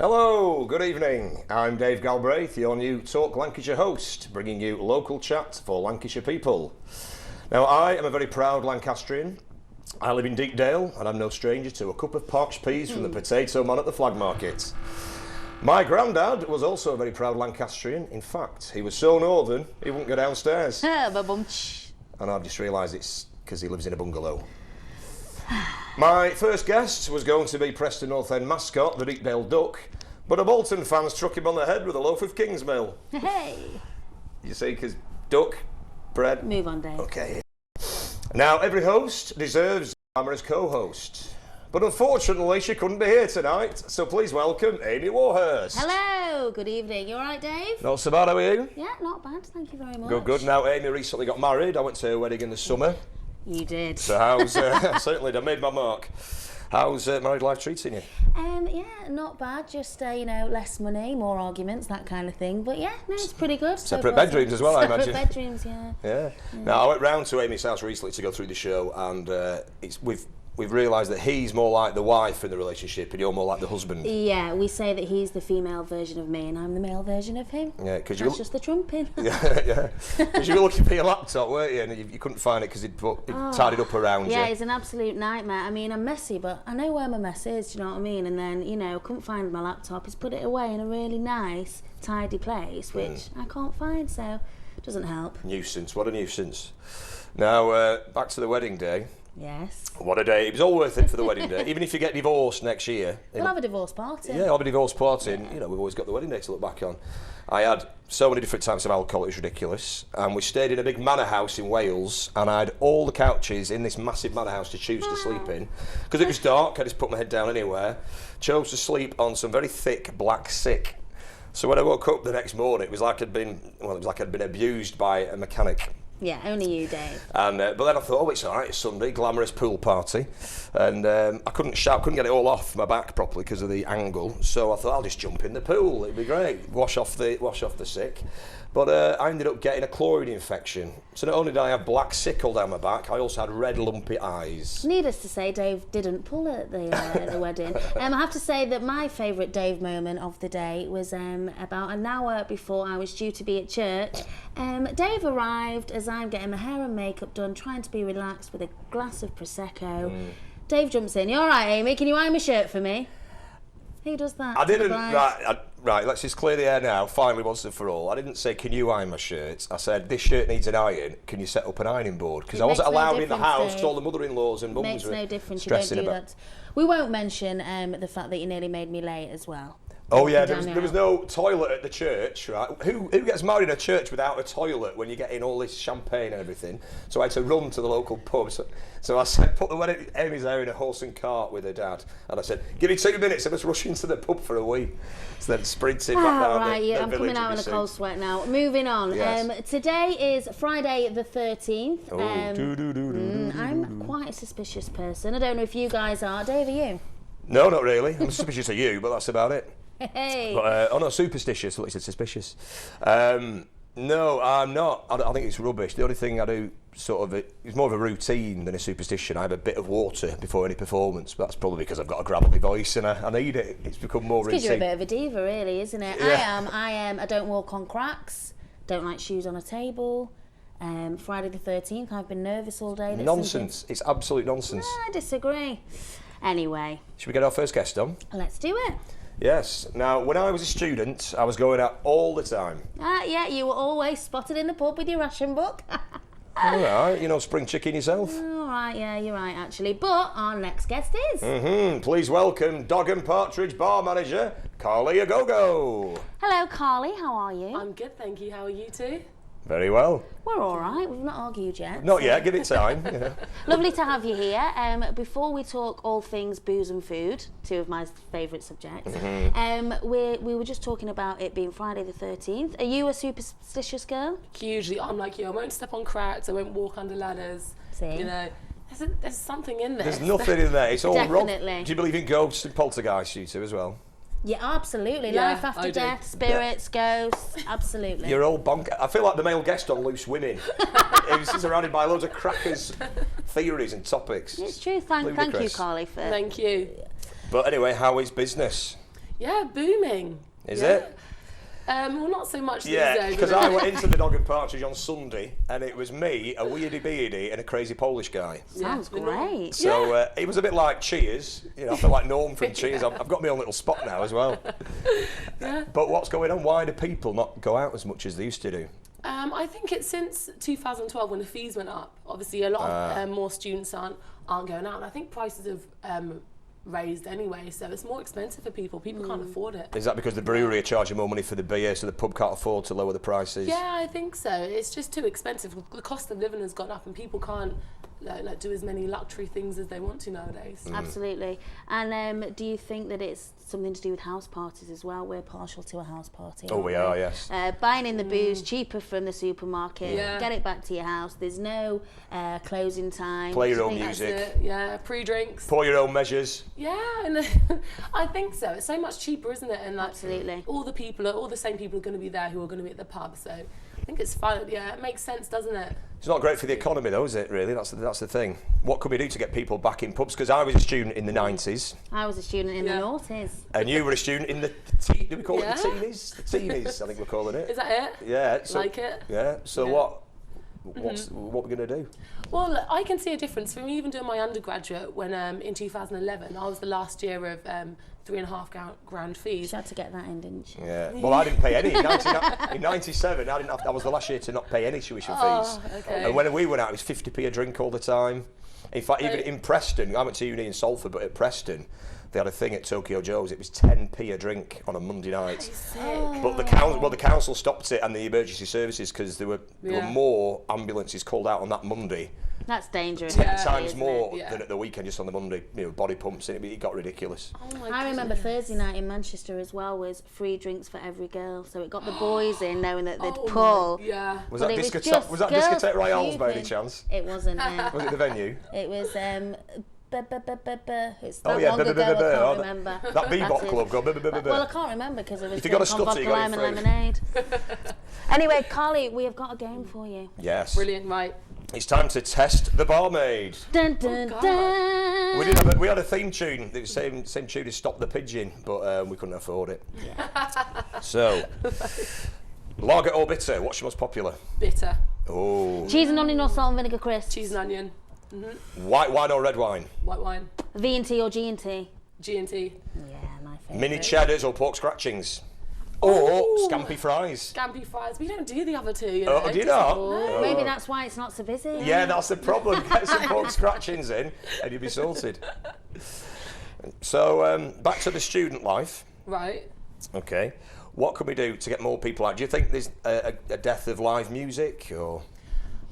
Hello, good evening. I'm Dave Galbraith, your new Talk Lancashire host, bringing you local chat for Lancashire people. Now, I am a very proud Lancastrian. I live in Deepdale, and I'm no stranger to a cup of parched peas from the potato man at the flag market. My granddad was also a very proud Lancastrian. In fact, he was so northern, he wouldn't go downstairs. And I've just realised it's because he lives in a bungalow. My first guest was going to be Preston North End mascot, the Deepdale Duck, but a Bolton fan struck him on the head with a loaf of Kingsmill. Hey! You see, because duck, bread... Move on, Dave. Okay. Now, every host deserves a glamorous co-host. But unfortunately, she couldn't be here tonight, so please welcome Amy Warhurst. Hello, good evening. You alright, Dave? Not so bad, how are you? Yeah, not bad, thank you very much. Good, good. Now, Amy recently got married. I went to her wedding in the summer. You did. So how's... certainly, I made my mark. How's married life treating you? Yeah, not bad. Just, less money, more arguments, that kind of thing. But yeah, no, it's pretty good. Separate bedrooms as well, I imagine. Separate bedrooms, yeah. Yeah. Now, I went round to Amy's house recently to go through the show, and we've realised that he's more like the wife in the relationship and you're more like the husband. Yeah, we say that he's the female version of me and I'm the male version of him. Yeah, because that's just the trumping. yeah. Because you were looking for your laptop, weren't you? And you couldn't find it because it tied it up around you. Yeah, it's an absolute nightmare. I mean, I'm messy, but I know where my mess is, do you know what I mean? And then, couldn't find my laptop. He's put it away in a really nice, tidy place, which I can't find, so it doesn't help. Nuisance, what a nuisance. Now, back to the wedding day. Yes. What a day. It was all worth it for the wedding day. Even if you get divorced next year. We'll have a divorce party. Yeah, I'll have a divorce party. And, we've always got the wedding day to look back on. I had so many different types of alcohol, it was ridiculous. And we stayed in a big manor house in Wales, and I had all the couches in this massive manor house to choose to sleep in. Because it was dark, I just put my head down anywhere. Chose to sleep on some very thick black sick. So when I woke up the next morning, it was like I'd been abused by a mechanic. Yeah, only you, Dave. And but then I thought, it's all right, it's Sunday, glamorous pool party. And I couldn't get it all off my back properly because of the angle. So I thought, I'll just jump in the pool, it'd be great. Wash off the sick. But I ended up getting a chlorine infection. So not only did I have black sick all down my back, I also had red lumpy eyes. Needless to say, Dave didn't pull at the wedding. I have to say that my favourite Dave moment of the day was about an hour before I was due to be at church. Dave arrived as I'm getting my hair and makeup done, trying to be relaxed with a glass of Prosecco. Dave jumps in. You all right, Amy? Can you iron my shirt for me? Who does that? I didn't. Right, let's just clear the air now. Finally, once and for all. I didn't say, can you iron my shirt? I said, this shirt needs an iron. Can you set up an ironing board? Because I wasn't allowed in the house because all the mother-in-laws and mums makes were no difference. You don't do that. We won't mention the fact that you nearly made me late as well. Oh yeah, there was no toilet at the church, right? Who gets married in a church without a toilet when you get in all this champagne and everything? So I had to run to the local pub. So I said, put the wedding, Amy's there in a horse and cart with her dad. And I said, give me 2 minutes, I must rush into the pub for a wee. So then sprinted back down I'm coming out in a cold sweat now. Moving on. Yes. Today is Friday the 13th. I'm quite a suspicious person. I don't know if you guys are. Dave, are you? No, not really. I'm suspicious of you, but that's about it. Hey. But, no, superstitious. I thought you said suspicious. No, I'm not. I think it's rubbish. The only thing I do it's more of a routine than a superstition. I have a bit of water before any performance, but that's probably because I've got a gravelly voice and I need it. It's become more routine. Because you're a bit of a diva, really, isn't it? Yeah. I am. I don't walk on cracks. Don't like shoes on a table. Friday the 13th, I've been nervous all day. Nonsense. It's absolute nonsense. I disagree. Anyway. Should we get our first guest on? Let's do it. Yes. Now, when I was a student, I was going out all the time. Yeah, you were always spotted in the pub with your ration book. All right, spring chicken yourself. All right, yeah, you're right, actually. But our next guest is... Please welcome Dog and Partridge bar manager, Carly Agogo. Hello, Carly. How are you? I'm good, thank you. How are you two? Very well. We're all right. We've not argued yet. Not yet. Give it time. Lovely to have you here. Before we talk all things booze and food, two of my favourite subjects, we were just talking about it being Friday the 13th. Are you a superstitious girl? Usually, I'm like you. I won't step on cracks. I won't walk under ladders. See? There's something in there. There's nothing in there. It's all wrong. Definitely. Do you believe in ghosts and poltergeists, you two, as well? Yeah, absolutely. Yeah, life after death, spirits, ghosts, absolutely. You're all bonk. I feel like the male guest on Loose Women. He's surrounded by loads of crackers, theories and topics. It's true. Thank you, Carly, for... Thank you. But anyway, how is business? Yeah, booming. Is it? Well, not so much these Yeah, days. because I went into the Dog and Partridge on Sunday, and it was me, a weirdy beardy, and a crazy Polish guy. Sounds great. So it was a bit like Cheers. You know, I feel like Norm from Cheers. I've got my own little spot now as well. Yeah. But what's going on? Why do people not go out as much as they used to do? I think it's since 2012 when the fees went up. Obviously, a lot of more students aren't going out. And I think prices have raised anyway, so it's more expensive for people. People can't afford it. Is that because the brewery are charging more money for the beer, so the pub can't afford to lower the prices? Yeah, I think so. It's just too expensive. The cost of living has gone up, and people can't like do as many luxury things as they want to nowadays. Absolutely. And do you think that it's something to do with house parties as well? We're partial to a house party. Oh, we are, yes. Buying in the booze cheaper from the supermarket, Yeah. get it back to your house. There's no closing time. Play your Do you own think music. That's it. Yeah, pre-drinks. Pour your own measures. Yeah, and I think so. It's so much cheaper, isn't it? And like, Absolutely. all the same people are going to be there who are going to be at the pub. So I think it's fun. Yeah, it makes sense, doesn't it? It's not great for the economy, though, is it, really? That's the thing. What can we do to get people back in pubs? Because I was a student in the 90s, I was a student in the noughties. and you were a student in the... do we call it the teenies? The teenies, I think we're calling it. Is that it? Yeah. So, Like it? Yeah. So Yeah. what are we going to do? Well, I can see a difference from even doing my undergraduate when in 2011 I was the last year of £3.5 grand fees. She had to get that in, didn't she? Yeah. Well, I didn't pay any. In 97, I was the last year to not pay any tuition fees. Okay. And when we went out, it was 50p a drink all the time. In fact, even Right. in Preston, I went to uni in Salford, but at Preston, they had a thing at Tokyo Joe's. It was 10p a drink on a Monday night. But the council stopped it and the emergency services because there were more ambulances called out on that Monday. That's dangerous. 10 actually, times isn't more it? than at the weekend, just on the Monday. You know, body pumps, and it got ridiculous. Oh my I remember goodness. Thursday night in Manchester as well was free drinks for every girl, so it got the boys in knowing that they'd Oh my- pull. Yeah. Was But that it was discotheque? just Was that girls discotheque Royales by any puking. chance? It wasn't. Was it the venue? It was it's that Oh, yeah, long ago. I can't remember. That bebop That's it. club. Go. Well, I can't remember because it was If you got a drunk on stutter, you vodka, got lime it and free. lemonade. Anyway, Carly, we have got a game for you. Yes. Brilliant, right. It's time to test the barmaid. Dun dun God. dun. We had a theme tune. It was the same tune as Stop the Pigeon, but we couldn't afford it. So, lager or bitter? What's your most popular? Bitter. Oh, Cheese and onion or salt and vinegar crisps? Cheese and onion. white wine or red wine? White wine. V&T or G&T? G&T. Yeah, my favourite. Mini cheddars or pork scratchings? Or scampi fries? Scampi fries. We don't do the other two, you know. Oh, do you not? Oh, maybe that's why it's not so busy. Yeah, that's the problem. Get some pork scratchings in and you'll be sorted. So, back to the student life. Right. Okay. What can we do to get more people out? Do you think there's a death of live music or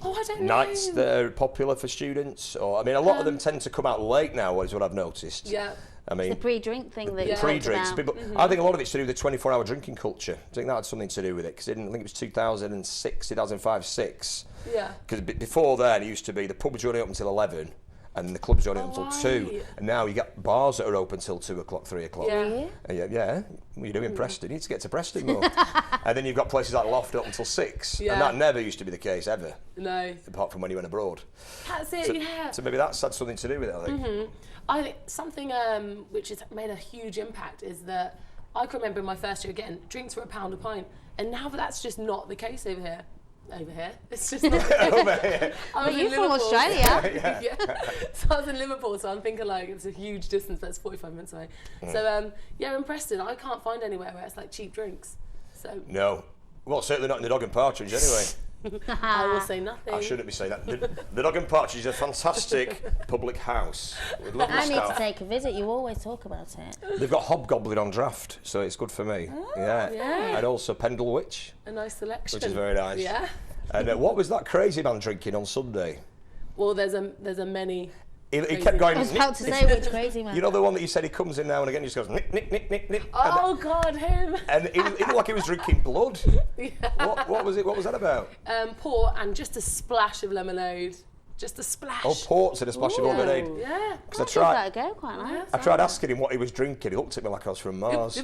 Oh, I don't know. nights that are popular for students? Or I mean, a lot of them tend to come out late now, is what I've noticed. Yeah. I mean, The pre-drink thing that you talked pre-drinks. about. People, I think a lot of it's to do with the 24-hour drinking culture. I think that had something to do with it because I think it was 2006, 2005, 6. Yeah. Because before then, it used to be the pubs were only open until 11 and the clubs were only open until 2. right. And now you got bars that are open till 2 o'clock, 3 o'clock. Yeah. Yeah. What you do in Preston? You need to get to Preston more. And then you've got places like Loft up until 6. Yeah. And that never used to be the case, ever. No. Apart from when you went abroad. That's it, So, yeah. so maybe that's had something to do with it, I think. I think something which has made a huge impact is that I can remember in my first year, again, drinks were £1 a pint. And now that's just not the case over here. Over here. It's just not. Over here. I But was in you're from Liverpool. Australia. Yeah. So I was in Liverpool, so I'm thinking like it's a huge distance, that's 45 minutes away. So yeah, in Preston, I can't find anywhere where it's like cheap drinks. So No. Well, certainly not in the Dog and Partridge, anyway. I will say nothing. I shouldn't be saying that. The Dog and Partridge is a fantastic public house with lovely I need to staff. take a visit. You always talk about it. They've got Hobgoblin on draft, so it's good for me. yeah. And also Pendle Witch, A nice selection. which is very nice. Yeah. And what was that crazy man drinking on Sunday? Well, there's a many. He kept going. I was "Nick, about to nick." say which crazy man. You know the one that you said he comes in now and again, just goes nick, nick, nick, nick, nick. Oh God, him. And he looked like he was drinking blood. Yeah. What was it? What was that about? Port and just a splash of lemonade. Just a splash. Oh, ports and a splash of lemonade. Yeah. Because I Give tried. that a go, quite like. I tried asking him what he was drinking. He looked at me like I was from Mars. He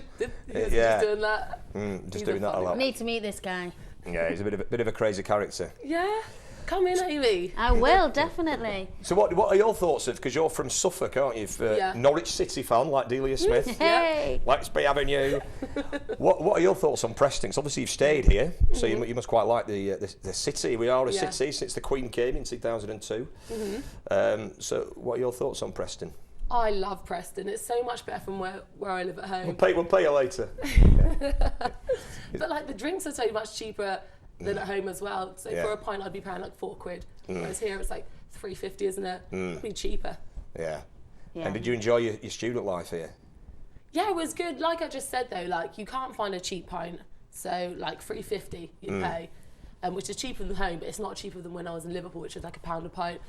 was Yeah. just doing that. Just He's doing a that a funny lot. Need to meet this guy. Yeah, he's a bit of a crazy character. Yeah. Come in, Amy. I will, definitely. So what are your thoughts of, because you're from Suffolk, aren't you? Norwich City fan, like Delia Smith. Hey! Lexby Avenue. What are your thoughts on Preston? 'Cause obviously you've stayed here, so you must quite like the city. We are a city since the Queen came in 2002. So what are your thoughts on Preston? I love Preston. It's so much better from where I live at home. We'll pay you later. But like the drinks are so much cheaper than at home as well. So for a pint I'd be paying like £4. Whereas here it's like £3.50, isn't it? It'd be cheaper. Yeah. And did you enjoy your student life here? Yeah, it was good. Like I just said though, like you can't find a cheap pint. So like £3.50 you pay, which is cheaper than home, but it's not cheaper than when I was in Liverpool, which was like £1 a pint.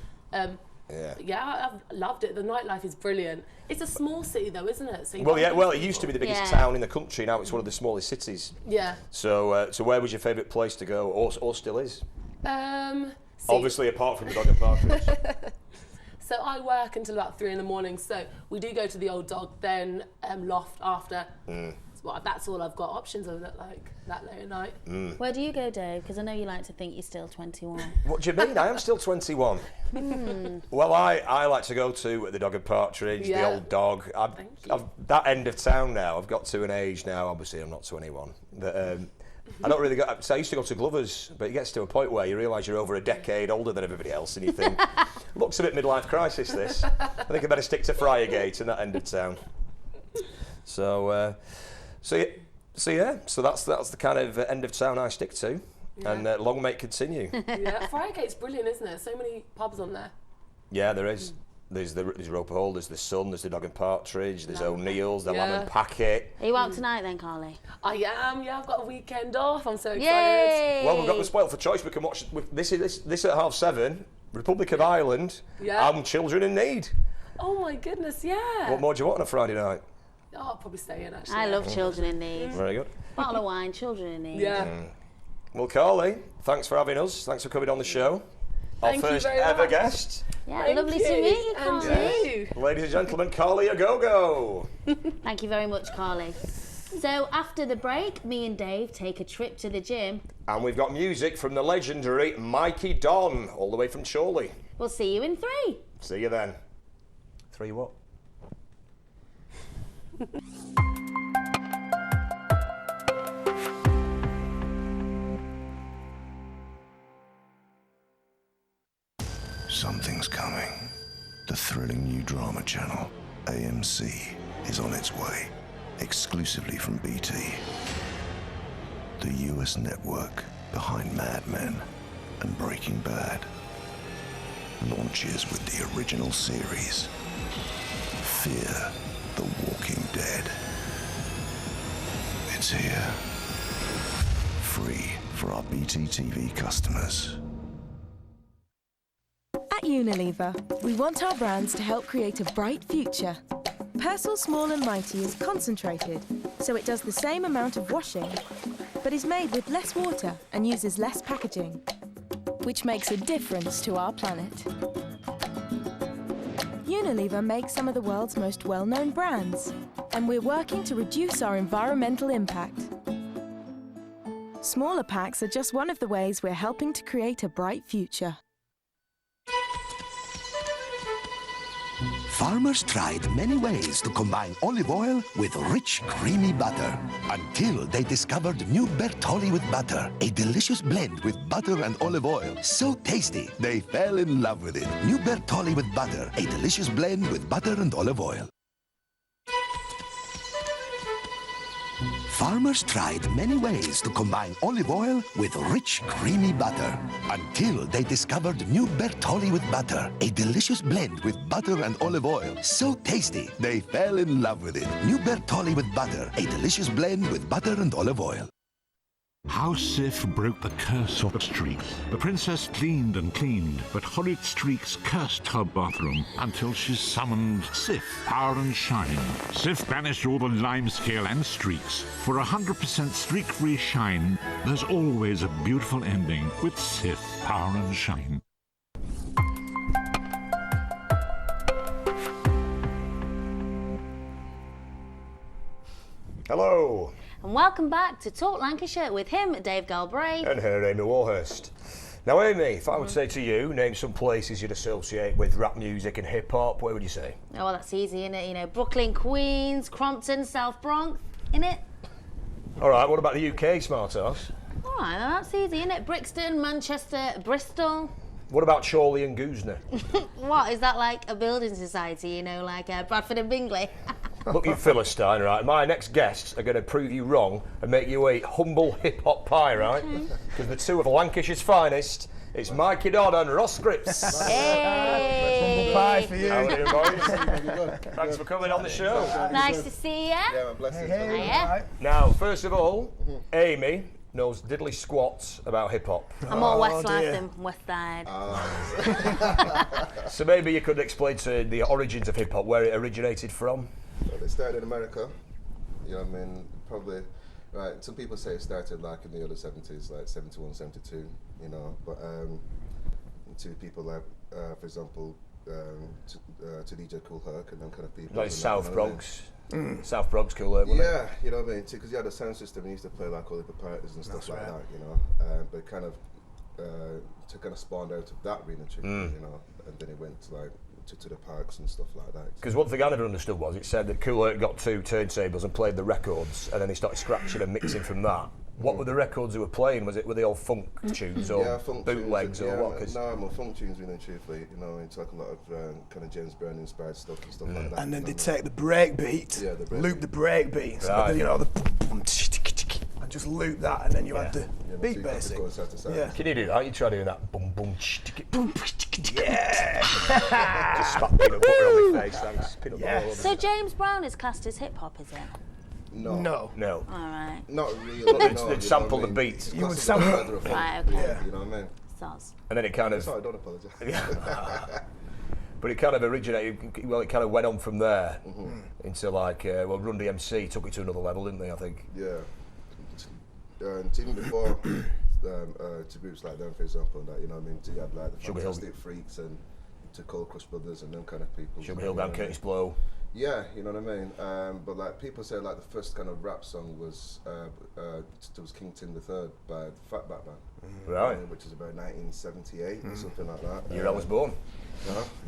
Yeah, I've loved it. The nightlife is brilliant. It's a small city though, isn't it? So it used to be the biggest town in the country. Now it's one of the smallest cities. Yeah. So where was your favourite place to go, or still is? Obviously, apart from the Dog and Partridge. So I work until about 3 in the morning. So we do go to the Old Dog, then Loft after. Well, that's all I've got options of that late at night. Where do you go, Dave? Because I know you like to think you're still 21. What do you mean? I am still 21. Well, I like to go to the Dog and Partridge, the Old Dog. I've that end of town now. I've got to an age now. Obviously, I'm not 21. That I don't really go. So I used to go to Glover's, but it gets to a point where you realise you're over a decade older than everybody else, and you think, looks a bit midlife crisis. This. I think I better stick to Friargate and that end of town. So that's the kind of end of town I stick to, and long may it continue. Friargate's brilliant, isn't it? So many pubs on there. Yeah, there is. There's Roper Hall, there's the Sun, there's the Dog and Partridge, there's O'Neill's, the Lamb and Packet. Are you out tonight then, Carly? I am. Yeah, I've got a weekend off. I'm so excited. Yay! Well, we've got the spoil for choice. We can watch this at 7:30. Republic of Ireland. And Children in Need. Oh my goodness, yeah. What more do you want on a Friday night? Oh, I'll probably stay in actually. I love Children in Need. Very good. Bottle of wine, Children in Need. Yeah. Well, Carly, thanks for having us. Thanks for coming on the show. Thank Our you first very ever much. guest. Yeah, Thank lovely you. to meet you, And Carly. you. Ladies and gentlemen, Carly Agogo. Thank you very much, Carly. So after the break, me and Dave take a trip to the gym. And we've got music from the legendary Mikey Don, all the way from Chorley. We'll see you in 3. See you then. 3 what? Something's coming. The thrilling new drama channel, AMC, is on its way, exclusively from BT. The US network behind Mad Men and Breaking Bad launches with the original series, Fear the Walking Dead. It's here. Free for our BT TV customers. At Unilever, we want our brands to help create a bright future. Persil Small and Mighty is concentrated, so it does the same amount of washing, but is made with less water and uses less packaging, which makes a difference to our planet. Unilever makes some of the world's most well-known brands, and we're working to reduce our environmental impact. Smaller packs are just one of the ways we're helping to create a bright future. Farmers tried many ways to combine olive oil with rich, creamy butter until they discovered new Bertolli with butter, a delicious blend with butter and olive oil. So tasty, they fell in love with it. New Bertolli with butter, a delicious blend with butter and olive oil. Farmers tried many ways to combine olive oil with rich, creamy butter until they discovered new Bertolli with butter, a delicious blend with butter and olive oil. So tasty, they fell in love with it. New Bertolli with butter, a delicious blend with butter and olive oil. How Sif broke the curse of the streaks. The princess cleaned and cleaned, but horrid streaks cursed her bathroom until she summoned Sif, Power and Shine. Sif banished all the lime scale and streaks. For 100% streak-free shine, there's always a beautiful ending with Sif, Power and Shine. Hello. And welcome back to Talk Lancashire with him, Dave Galbraith. And her, Amy Warhurst. Now, Amy, if I would say to you, name some places you'd associate with rap music and hip hop, where would you say? Oh, well, that's easy, isn't it? You know, Brooklyn, Queens, Crompton, South Bronx, innit? All right, what about the UK, smart ass? All right, well, that's easy, innit? Brixton, Manchester, Bristol. What about Chorley and Goosner? What, is that like a building society, you know, like Bradford and Bingley? Look, you Philistine, right? My next guests are going to prove you wrong and make you eat humble hip-hop pie, right? Because the two of Lancashire's finest, it's Mikey Dodd and Ross Grips. Hey! Humble pie for you. How are you doing, boys? Thanks for coming on the show. Nice to see ya. Yeah, man, blessings. Hey, Hiya. right. Now, first of all, Amy knows diddly squats about hip-hop. I'm more West Life dear. than West Side. So maybe you could explain to the origins of hip-hop, where it originated from? Well, it started in America. You know what I mean? Probably, right, some people say it started like in the early 70s, like 71, 72, you know, but to people like, for example, to DJ Cool Herc and them kind of people. Like and South that, Bronx. South Bronx Cool Herc, wasn't it? Yeah, you know what I mean? Because you had a sound system, you used to play like all the proprietors and stuff like that, you know, but kind of, to kind of spawned out of that really, you know, and then it went to like, to the parks and stuff like that. Because one thing I never understood was it said that Cool Herc got 2 turntables and played the records, and then they started scratching and mixing from that. What were the records they were playing? Were they all funk tunes or funk bootlegs tunes, or what? 'Cause no, more funk tunes really and truthfully, you know, it's like a lot of kind of James Brown inspired stuff and stuff like that. And then you they know. take the break beat, Yeah, the break loop beat. the break beat, so Right. you know, and just loop that, and then you had the Yeah, beat so you got to basic. go side to side. Yeah. Can you do that? You try doing that. Boom, boom, boom. Yeah. Just spat peanut butter on my face. Thanks. Peanut butter all over. So James Brown is classed as hip hop, is it? No. No. No. All right. Not really. But they'd- no, they'd you sample know the what I mean? beat. It's You would classic sample- further of Right, funk, okay. You know what I mean? Soz. And then it kind of, Sorry, don't apologise. but it kind of originated. Well, it kind of went on from there into like, well, Run DMC took it to another level, didn't they? I think. Yeah. And even before, to groups like them, for example, and that, you know what I mean? You had like the Sugar Hill. Fantastic Freaks and to Cold Crush Brothers and them kind of people. Sugar you Hill know Down, what I mean? Curtis Blow. Yeah, you know what I mean. But like people say, like the first kind of rap song was there was King Tim III by the Fatback Band, Right. which is about 1978 or something like that. Year I was born.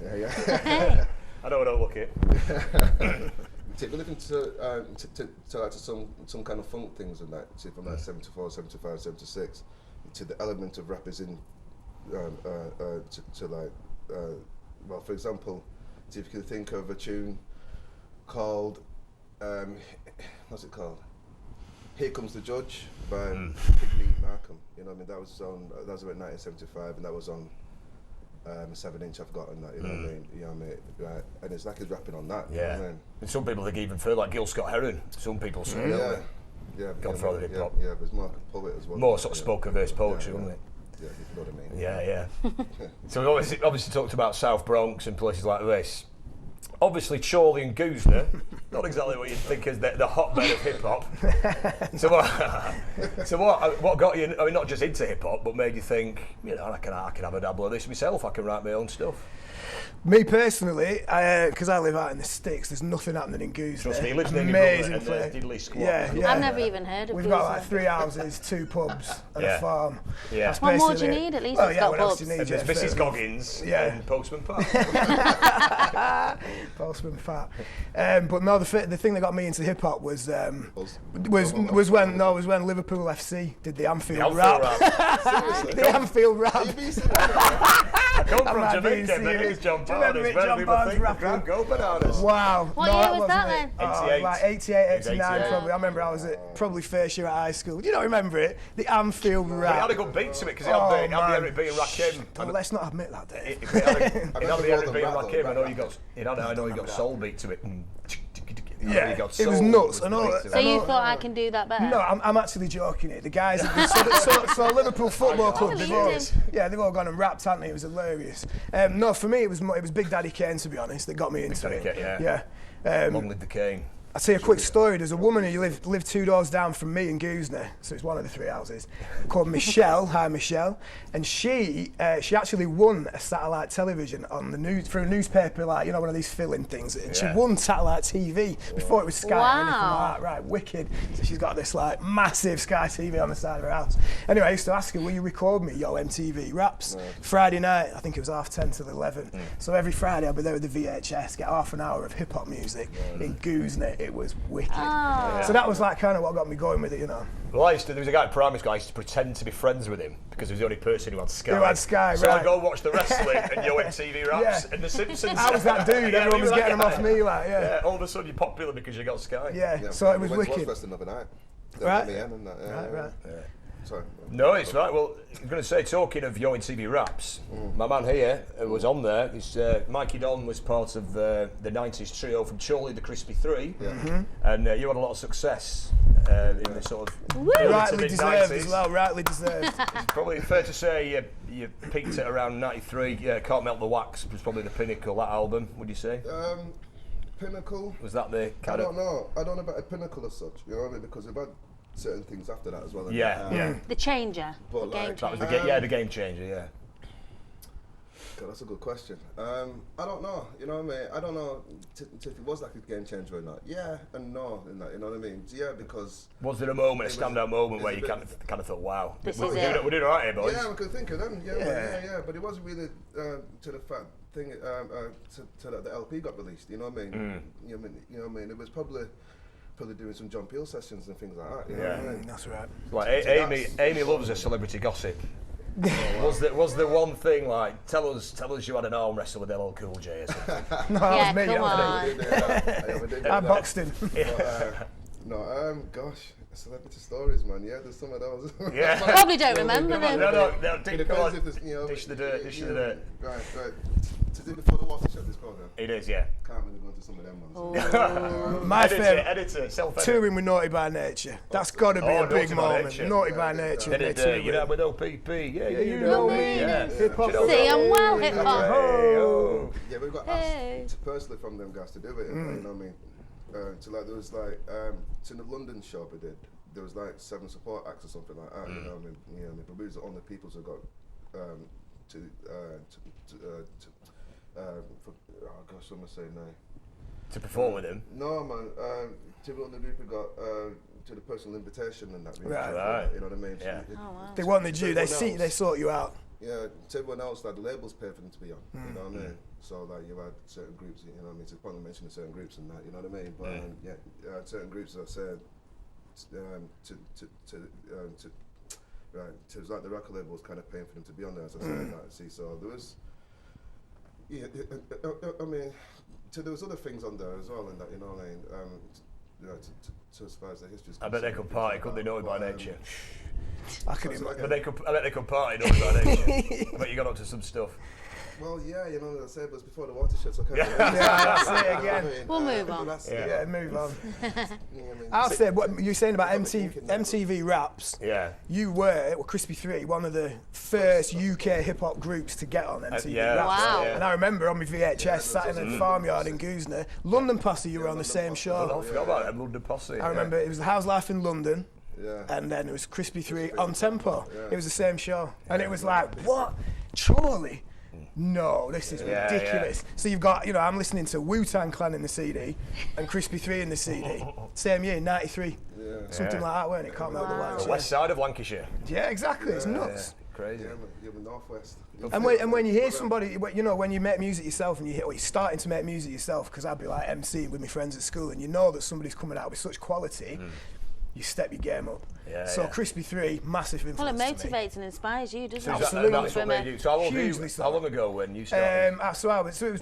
Yeah. I don't look it. We're looking to some kind of funk things and that. See, from like 74, 75, 76, to the element of rappers in to like well, for example, see if you can think of a tune called what's it called? Here Comes the Judge by Big Lee Markham. You know what I mean? That was about 1975, and that was on 7-inch. I've forgotten that. You know what I mean? You know what I mean? Right. And it's like he's rapping on that. You know Yeah. what I mean? And some people think even further, like Gil Scott Heron. Some people say, don't Yeah. they? Yeah. Godfather hip hop. Yeah, but it's more like a poet as well. More sort of Yeah. spoken verse poetry, Yeah, wasn't it? Yeah, if you know what I mean. Yeah. So we obviously talked about South Bronx and places like this. Obviously, Chorley and Goosner, not exactly what you'd think is the hotbed of hip hop. So what got you? I mean, not just into hip hop, but made you think, you know, I can have a dabble of this myself. I can write my own stuff. Me personally, because I live out in the sticks, there's nothing happening in Goose. Trust me, he lives near your brother Amazing and place. Diddley Squat. Yeah. I've never even heard of We've Goose. got like 3 houses, 2 pubs, and Yeah. a farm. Yeah. That's What more do basically you it. need? At least Well, it's yeah, got what else pubs. do you need? And there's Yeah, Mrs. fair. Goggins Yeah. and Postman Pat. Postman Fat. But no, the thing that got me into hip hop was when Liverpool FC did the Anfield rap. The Anfield rap. I come I'm from not being Jamaica, but serious. it's John Do you remember Barnes. it, John Barnes rapping? Go bananas. Wow. What no, year that was wasn't that it. then? 88. Like 88, 89 88. probably. I remember I was at probably first year at high school. Do you not remember it? The Anfield But it rap. had a good beat to it because it Oh, had the man. Eric B and Rakim. Well, let's not admit that, Dave. It had the Eric B and Rattle, Rakim. I know rattle. you got. I know you got soul beat to it. Yeah, you got it was soul nuts. with I know. the beat to So it. you thought I can do that better? No, I'm actually joking here. The guys, so Liverpool Football Club, they've all, they've all gone and rapped, haven't they? It was hilarious. No, for me, it was Big Daddy Kane, to be honest, that got me into Daddy it. Kane, yeah. Yeah. Long live the Kane. I'll tell you a quick story. There's a woman who lived 2 doors down from me in Gooseney, so it's one of the 3 houses, called Michelle. Hi, Michelle. And she actually won a satellite television on the news through a newspaper, like, you know, one of these fill-in things. And she won satellite TV before it was Sky or anything like that. Right, wicked. So she's got this like massive Sky TV on the side of her house. Anyway, I used to ask her, will you record me your MTV raps? Friday night, I think it was 10:30 till 11. So every Friday I'd be there with the VHS, get half an hour of hip-hop music in Gooseney. It was wicked. So that was like kind of what got me going with it, you know. Well, there was a guy at primary school, I used to pretend to be friends with him because he was the only person who had Sky. Who had Sky, so right. I'd go watch the wrestling and Yo MTV Raps and The Simpsons. I was that dude, everyone was getting them off me, like, yeah. All of a sudden you're popular because you got Sky. Yeah, so it was wicked. Wrestling the other night. Right. Sorry. No, it's right. Well, I'm going to say, talking of Yo MTV Raps, my man here was on there. Mikey Don was part of the 90s trio from Charlie the Crispy 3, and you had a lot of success in the sort of rightly deserved as well, rightly deserved. It's probably fair to say you peaked at around 93. Can't Melt the Wax was probably the pinnacle, that album, would you say? Pinnacle? Was that the kind of... I don't know. I don't know about a pinnacle as such, you know what I mean? Because we've had certain things after that as well. The changer. But the game changer. That was the game changer, yeah. God, that's a good question. I don't know, you know what I mean? I don't know if it was like a game changer or not. Yeah and no, in that, you know what I mean? Yeah, because... Was there a moment, a standout moment where you kind of thought, wow, we're doing all right here, boys? Yeah, I could think of them, yeah, but it wasn't really to the fact thing, to that the LP got released, you know what I mean? You know what I mean? It was probably doing some John Peel sessions and things like that. You know what I mean? That's right. Like Amy loves a celebrity gossip. Was the one thing like tell us you had an arm wrestle with LL Cool J or something? No, that was me. Come on. I boxed him. Gosh, celebrity stories, man. Yeah, there's some of those. Yeah. I probably don't remember them. No, come on. Dish the dirt. Right. To do before the watershed, this program. It is, yeah. Can't really go into some of them ones. My favourite, editor, self-edit. touring with Naughty by Nature. That's got to be a big moment. Naughty by Nature. You know, with OPP. Yeah, you know me. Yeah. Hip-hop. See, I'm well hip-hop. Yeah, we got asked personally from them guys to do it. You know what I mean? So like there was like to the London show we did. There was like 7 support acts or something like that. You know what I mean? But we was the only people who got what am I saying now? To perform with him? No, man. To be on the group, we got to the personal invitation and that. Right. You know what I mean? Yeah. They wanted you. They sort you out. Yeah. To everyone else, like the labels pay for them to be on. You know what I mean? So like you had certain groups. You know what I mean? To probably mention certain groups and that. You know what I mean? But certain groups that said to like the record labels kind of paying for them to be on there. As I said that. See, so there was. Yeah, I mean, there was other things on there as well, and that, you know what I mean. To as far as the history is concerned. I bet they could party, couldn't they? Naughty by Nature. I bet they could party, Naughty by Nature. I bet you got up to some stuff. Well, yeah, you know what I said, but it's before the watershed, so I can't. That's it again. We'll move on. Move on. I'll say what you're saying about MTV Raps. Yeah. You were Crispy 3, one of the first UK hip hop groups to get on MTV Raps. Wow. And I remember on my VHS sat in a farmyard in Gooseney. London Posse, you were on the same show. I forgot about that, London Posse. I remember it was the House Life in London. Yeah. And then it was Crispy 3 on Tempo. It was the same show. And it was like, what? Charlie? No, this is ridiculous. So you've got, I'm listening to Wu-Tang Clan in the CD and Crispy 3 in the CD. Same year, 93. Something like that, weren't it? Can't remember the wax. West side of Lancashire. Yeah, exactly. It's nuts. Crazy. You're the northwest. And when you hear somebody, when you make music yourself and you're starting to make music yourself, because I'd be like MCing with my friends at school, and you know that somebody's coming out with such quality, you step your game up. Crispy 3, massive influence. Well, it motivates and inspires you, doesn't it? Absolutely. That's what made you. So how long ago when you started? It was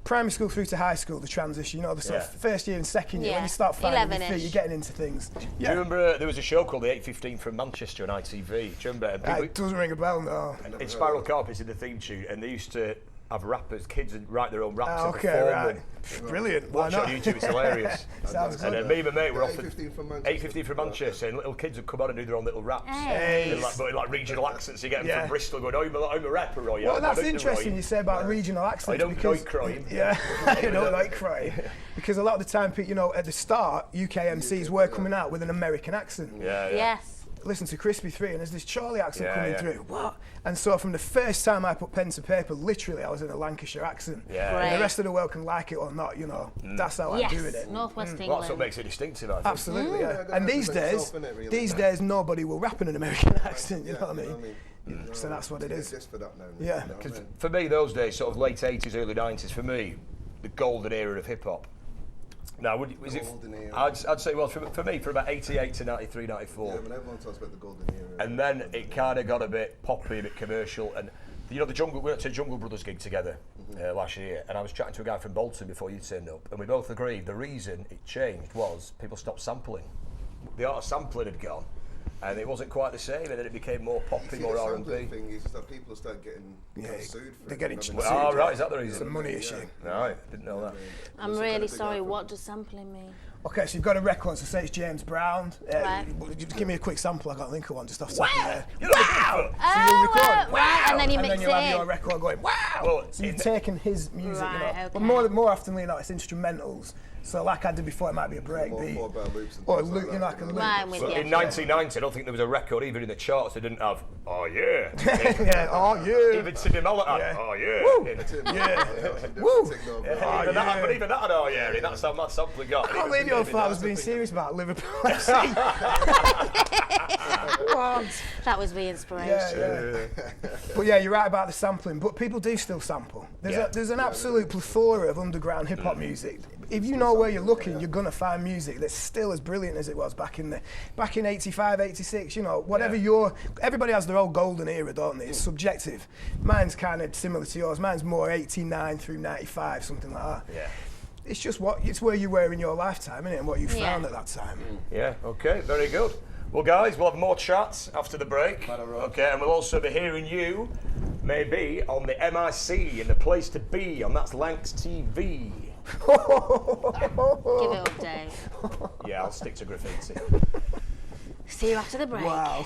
primary school through to high school, the transition, the sort of first year and second year, when you start finding your feet, you're getting into things. Do you remember there was a show called The 8:15 from Manchester on ITV? Do you remember? It doesn't ring a bell, no. In Spiral Carpet's in the theme tune, and they used to have rappers, kids write their own raps and Okay, perform right. them. Brilliant. Why Watch it on not? YouTube, it's hilarious. Sounds And good. me and my mate were 8:15 from Manchester. 8:15 from Manchester, and little kids would come on and do their own little raps. Hey. But in like regional accents, you get them Yeah. from Bristol going, I'm a rapper, or yeah. Well, that's I'm a interesting Roy. you say about regional accents. I don't because, like crying. Yeah, I don't like crying. Because a lot of the time, you know, at the start, UK MCs were coming out with an American accent. Yeah. Yes. Listen to Crispy 3 and there's this Charlie accent Yeah, coming yeah. through. What? And so from the first time I put pen to paper, literally I was in a Lancashire accent. Yeah. And Right. the rest of the world can like it or not, you know. That's how Yes. I'm doing it. Northwest Well, England. that's what makes it distinctive, I think. Absolutely, yeah. Yeah, And that's these the days, itself, innit, really? these days nobody will rap in an American accent, you know what I You know mean? what I mean? So that's what it is. Just for that now. Yeah. You know what I Because mean? for me, those days, sort of late 80s, early 90s, for me, the golden era of hip hop. Now, was it? Golden era. I'd say, well, for me, for about 88 to 93, 94. Yeah, when everyone talks about the golden era. And then it kind of got a bit poppy, a bit commercial. And you know, we went to a Jungle Brothers gig together last year, and I was chatting to a guy from Bolton before you turned up, and we both agreed the reason it changed was people stopped sampling. The art of sampling had gone, and it wasn't quite the same, and then it became more poppy, more the R&B. sampling thing is that people start getting sued for they're it. getting You know sued. what I mean? Oh, right, is that the reason? It's a money issue. Right, didn't know that. I'm really sorry, what does sampling mean? Okay, so you've got a record, so say it's James Brown. Right. Just give me a quick sample, I can't think of one just off the top of my head. You know, wow! So you record, right, and then you and mix then you'll it have in. your record going, wow! Well, So you've taken his music, you Right, know. But okay. more often than not, it's instrumentals. So like I did before, it might be a breakbeat. More about loops and Or a things loop, like you know, that, like a you know. loop. Right, with But you. in 1990, I don't think there was a record, even in the charts, that didn't have, oh yeah. Yeah, oh yeah. Even Sidney Mallet had, Yeah. oh yeah. Woo! Yeah. Woo! Yeah, even that, but even that had, oh yeah, that's how mad sampling got. I can't believe you thought I was being serious about Liverpool FC. What? That was the inspiration. Yeah. But yeah, you're right about the sampling. But people do still sample. There's an absolute plethora of underground hip hop music. If you know where you're looking, you're gonna find music that's still as brilliant as it was back in 85, 86. You know, whatever everybody has their own golden era, don't they? It's subjective. Mine's kind of similar to yours. Mine's more 89 through 95, something like that. Yeah. It's just it's where you were in your lifetime, isn't it? And what you found at that time. Yeah, okay, very good. Well, guys, we'll have more chats after the break. Okay, and we'll also be hearing you, maybe, on the MIC and the place to be on That's Lancs TV. Give it up, Dave. Yeah, I'll stick to graffiti. See you after the break. Wow.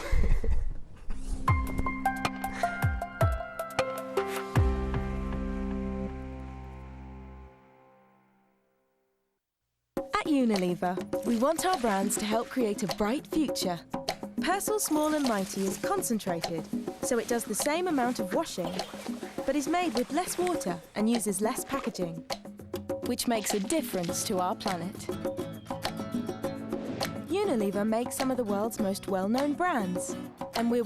At Unilever, we want our brands to help create a bright future. Persil Small and Mighty is concentrated, so it does the same amount of washing, but is made with less water and uses less packaging, which makes a difference to our planet. Unilever makes some of the world's most well-known brands, and we're